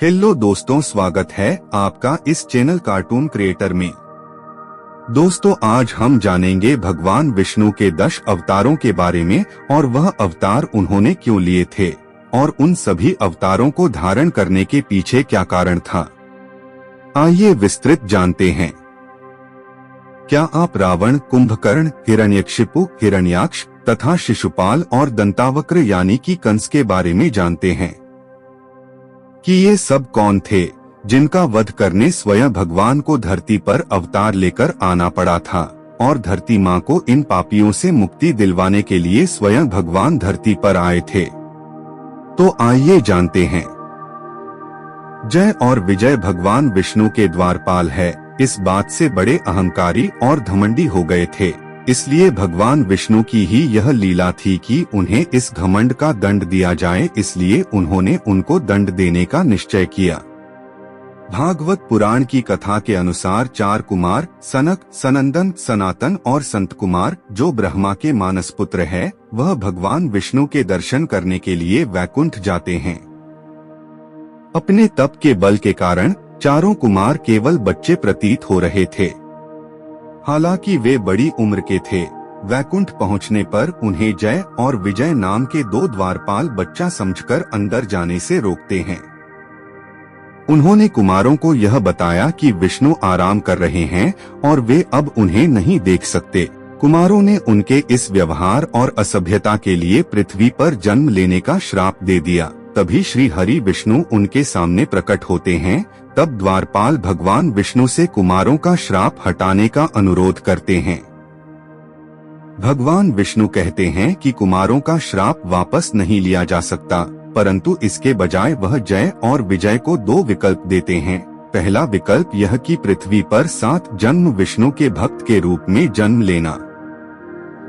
Hello दोस्तों, स्वागत है आपका इस चैनल कार्टून क्रिएटर में। दोस्तों, आज हम जानेंगे भगवान विष्णु के 10 अवतारों के बारे में और वह अवतार उन्होंने क्यों लिए थे और उन सभी अवतारों को धारण करने के पीछे क्या कारण था। आइए विस्तृत जानते हैं। क्या आप रावण, कुंभकर्ण, हिरण्यकशिपु, हिरण्याक्ष तथा शिशुपाल और दंतावक्र यानी कि कंस के बारे में जानते हैं कि ये सब कौन थे जिनका वध करने स्वयं भगवान को धरती पर अवतार लेकर आना पड़ा था और धरती माँ को इन पापियों से मुक्ति दिलवाने के लिए स्वयं भगवान धरती पर आए थे। तो आइए जानते हैं। जय और विजय भगवान विष्णु के द्वारपाल है, इस बात से बड़े अहंकारी और घमंडी हो गए थे। इसलिए भगवान विष्णु की ही यह लीला थी कि उन्हें इस घमंड का दंड दिया जाए, इसलिए उन्होंने उनको दंड देने का निश्चय किया। भागवत पुराण की कथा के अनुसार 4 कुमार सनक, सनंदन, सनातन और संत कुमार, जो ब्रह्मा के मानस पुत्र है, वह भगवान विष्णु के दर्शन करने के लिए वैकुंठ जाते हैं। अपने तप के बल के कारण चारों कुमार केवल बच्चे प्रतीत हो रहे थे। हालांकि वे बड़ी उम्र के थे। वैकुंठ पहुंचने पर उन्हें जय और विजय नाम के 2 द्वारपाल बच्चा समझकर अंदर जाने से रोकते हैं। उन्होंने कुमारों को यह बताया कि विष्णु आराम कर रहे हैं और वे अब उन्हें नहीं देख सकते। कुमारों ने उनके इस व्यवहार और असभ्यता के लिए पृथ्वी पर जन्म लेने का श्राप दे दिया। तभी श्री हरि विष्णु उनके सामने प्रकट होते हैं। तब द्वारपाल भगवान विष्णु से कुमारों का श्राप हटाने का अनुरोध करते हैं। भगवान विष्णु कहते हैं कि कुमारों का श्राप वापस नहीं लिया जा सकता, परंतु इसके बजाय वह जय और विजय को 2 विकल्प देते हैं। पहला विकल्प यह कि पृथ्वी पर 7 जन्म विष्णु के भक्त के रूप में जन्म लेना,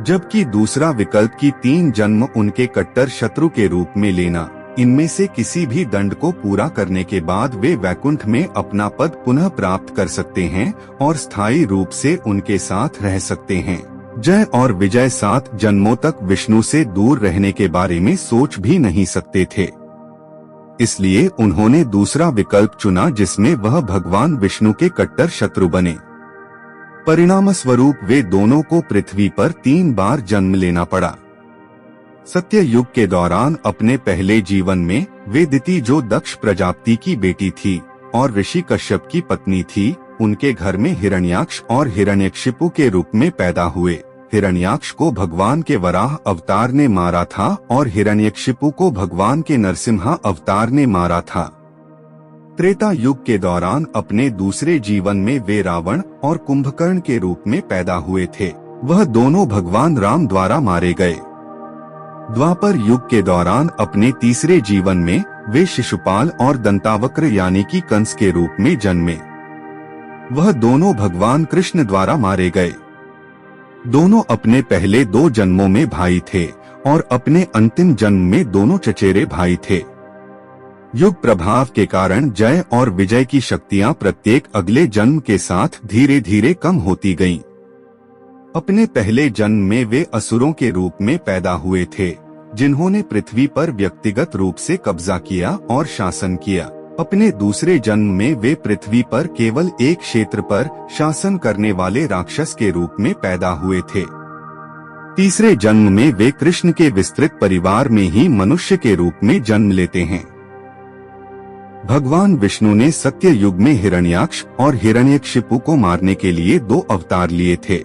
जबकि दूसरा विकल्प की 3 जन्म उनके कट्टर शत्रु के रूप में लेना। इनमें से किसी भी दंड को पूरा करने के बाद वे वैकुंठ में अपना पद पुनः प्राप्त कर सकते हैं और स्थायी रूप से उनके साथ रह सकते हैं। जय और विजय 7 जन्मों तक विष्णु से दूर रहने के बारे में सोच भी नहीं सकते थे। इसलिए उन्होंने दूसरा विकल्प चुना, जिसमें वह भगवान विष्णु के कट्टर शत्रु बने। परिणाम स्वरूप वे दोनों को पृथ्वी पर 3 बार जन्म लेना पड़ा। सत्य युग के दौरान अपने पहले जीवन में वे दिति, जो दक्ष प्रजापति की बेटी थी और ऋषि कश्यप की पत्नी थी, उनके घर में हिरण्याक्ष और हिरण्यकशिपु के रूप में पैदा हुए। हिरण्याक्ष को भगवान के वराह अवतार ने मारा था और हिरण्यकशिपु को भगवान के नरसिम्हा अवतार ने मारा था। त्रेता युग के दौरान अपने दूसरे जीवन में वे रावण और कुंभकर्ण के रूप में पैदा हुए थे। वह दोनों भगवान राम द्वारा मारे गए। द्वापर युग के दौरान अपने तीसरे जीवन में वे शिशुपाल और दंतावक्र यानी कि कंस के रूप में जन्मे। वह दोनों भगवान कृष्ण द्वारा मारे गए। दोनों अपने पहले 2 जन्मों में भाई थे और अपने अंतिम जन्म में दोनों चचेरे भाई थे। युग प्रभाव के कारण जय और विजय की शक्तियां प्रत्येक अगले जन्म के साथ धीरे धीरे कम होती गईं। अपने पहले जन्म में वे असुरों के रूप में पैदा हुए थे, जिन्होंने पृथ्वी पर व्यक्तिगत रूप से कब्जा किया और शासन किया। अपने दूसरे जन्म में वे पृथ्वी पर केवल एक क्षेत्र पर शासन करने वाले राक्षस के रूप में पैदा हुए थे। तीसरे जन्म में वे कृष्ण के विस्तृत परिवार में ही मनुष्य के रूप में जन्म लेते हैं। भगवान विष्णु ने सत्य युग में हिरण्याक्ष और हिरण्यकशिपु को मारने के लिए 2 अवतार लिए थे।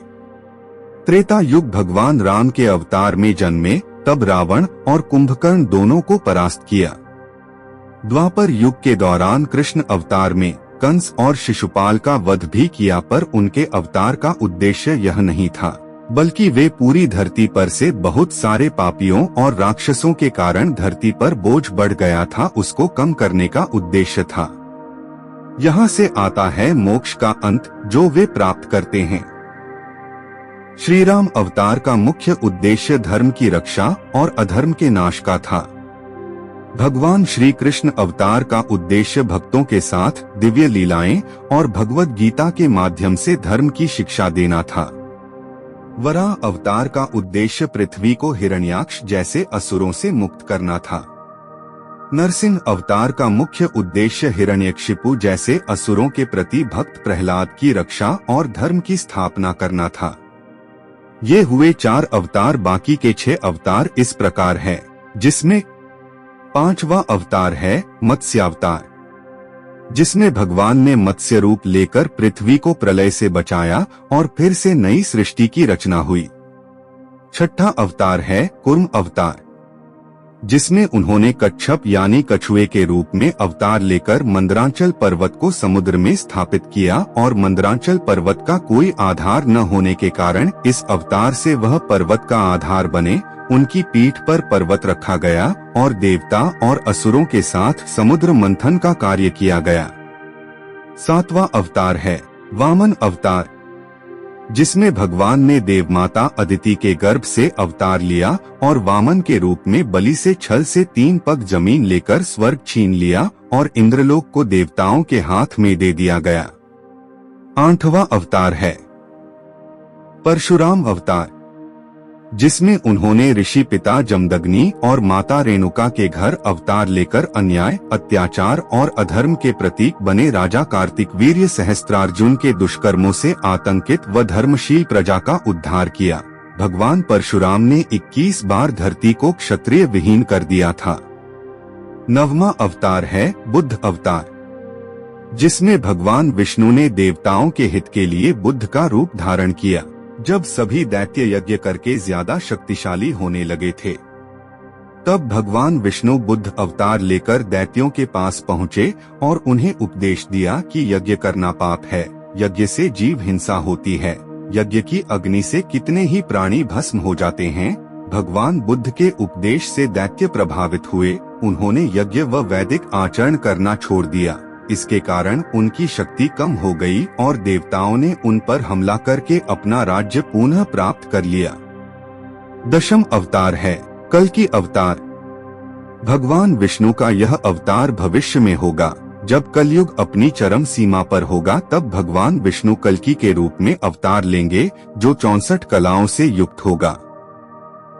त्रेता युग भगवान राम के अवतार में जन्मे, तब रावण और कुंभकर्ण दोनों को परास्त किया। द्वापर युग के दौरान कृष्ण अवतार में कंस और शिशुपाल का वध भी किया, पर उनके अवतार का उद्देश्य यह नहीं था, बल्कि वे पूरी धरती पर से बहुत सारे पापियों और राक्षसों के कारण धरती पर बोझ बढ़ गया था, उसको कम करने का उद्देश्य था। यहाँ से आता है मोक्ष का अंत, जो वे प्राप्त करते हैं। श्री राम अवतार का मुख्य उद्देश्य धर्म की रक्षा और अधर्म के नाश का था। भगवान श्री कृष्ण अवतार का उद्देश्य भक्तों के साथ दिव्य लीलाएं और भगवत गीता के माध्यम से धर्म की शिक्षा देना था। वराह अवतार का उद्देश्य पृथ्वी को हिरण्याक्ष जैसे असुरों से मुक्त करना था। नरसिंह अवतार का मुख्य उद्देश्य हिरण्यकशिपु जैसे असुरों के प्रति भक्त प्रहलाद की रक्षा और धर्म की स्थापना करना था। ये हुए 4 अवतार। बाकी के 6 अवतार इस प्रकार है, जिसमें 5वां अवतार है मत्स्यावतार, जिसमें भगवान ने मत्स्य रूप लेकर पृथ्वी को प्रलय से बचाया और फिर से नई सृष्टि की रचना हुई। 6ठा अवतार है कूर्म अवतार, जिसमें उन्होंने कच्छप यानी कछुए के रूप में अवतार लेकर मंदरांचल पर्वत को समुद्र में स्थापित किया और मंदरांचल पर्वत का कोई आधार न होने के कारण इस अवतार से वह पर्वत का आधार बने। उनकी पीठ पर पर्वत रखा गया और देवता और असुरों के साथ समुद्र मंथन का कार्य किया गया। 7वां अवतार है वामन अवतार, जिसमें भगवान ने देवमाता अदिति के गर्भ से अवतार लिया और वामन के रूप में बलि से छल से 3 पग जमीन लेकर स्वर्ग छीन लिया और इंद्रलोक को देवताओं के हाथ में दे दिया गया। 8वां अवतार है परशुराम अवतार, जिसमें उन्होंने ऋषि पिता जमदग्नि और माता रेणुका के घर अवतार लेकर अन्याय, अत्याचार और अधर्म के प्रतीक बने राजा कार्तिक वीर्य सहस्त्रार्जुन के दुष्कर्मों से आतंकित व धर्मशील प्रजा का उद्धार किया। भगवान परशुराम ने 21 बार धरती को क्षत्रिय विहीन कर दिया था। 9वां अवतार है बुद्ध अवतार, जिसमें भगवान विष्णु ने देवताओं के हित के लिए बुद्ध का रूप धारण किया। जब सभी दैत्य यज्ञ करके ज्यादा शक्तिशाली होने लगे थे, तब भगवान विष्णु बुद्ध अवतार लेकर दैत्यों के पास पहुँचे और उन्हें उपदेश दिया कि यज्ञ करना पाप है, यज्ञ से जीव हिंसा होती है, यज्ञ की अग्नि से कितने ही प्राणी भस्म हो जाते हैं। भगवान बुद्ध के उपदेश से दैत्य प्रभावित हुए। उन्होंने यज्ञ व वैदिक आचरण करना छोड़ दिया। इसके कारण उनकी शक्ति कम हो गई और देवताओं ने उन पर हमला करके अपना राज्य पुनः प्राप्त कर लिया। 10वां अवतार है कल्कि अवतार। भगवान विष्णु का यह अवतार भविष्य में होगा। जब कलयुग अपनी चरम सीमा पर होगा, तब भगवान विष्णु कल्कि के रूप में अवतार लेंगे, जो 64 कलाओं से युक्त होगा।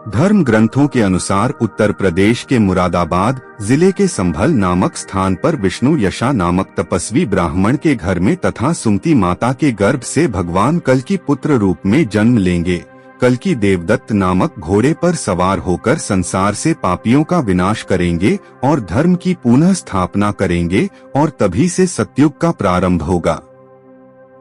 धर्म ग्रंथों के अनुसार उत्तर प्रदेश के मुरादाबाद जिले के संभल नामक स्थान पर विष्णु यशा नामक तपस्वी ब्राह्मण के घर में तथा सुमति माता के गर्भ से भगवान कल्कि पुत्र रूप में जन्म लेंगे। कल्कि देवदत्त नामक घोड़े पर सवार होकर संसार से पापियों का विनाश करेंगे और धर्म की पुनः स्थापना करेंगे और तभी से सतयुग का प्रारंभ होगा।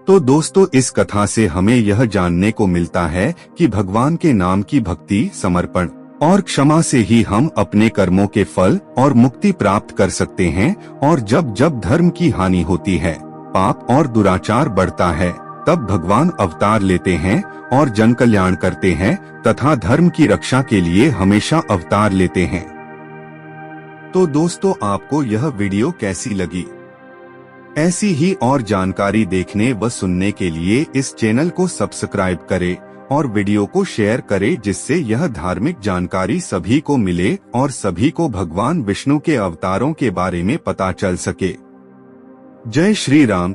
तो दोस्तों, इस कथा से हमें यह जानने को मिलता है कि भगवान के नाम की भक्ति, समर्पण और क्षमा से ही हम अपने कर्मों के फल और मुक्ति प्राप्त कर सकते हैं। और जब जब धर्म की हानि होती है, पाप और दुराचार बढ़ता है, तब भगवान अवतार लेते हैं और जन कल्याण करते हैं तथा धर्म की रक्षा के लिए हमेशा अवतार लेते हैं। तो दोस्तों, आपको यह वीडियो कैसी लगी? ऐसी ही और जानकारी देखने व सुनने के लिए इस चैनल को सब्सक्राइब करें और वीडियो को शेयर करें, जिससे यह धार्मिक जानकारी सभी को मिले और सभी को भगवान विष्णु के अवतारों के बारे में पता चल सके। जय श्री राम।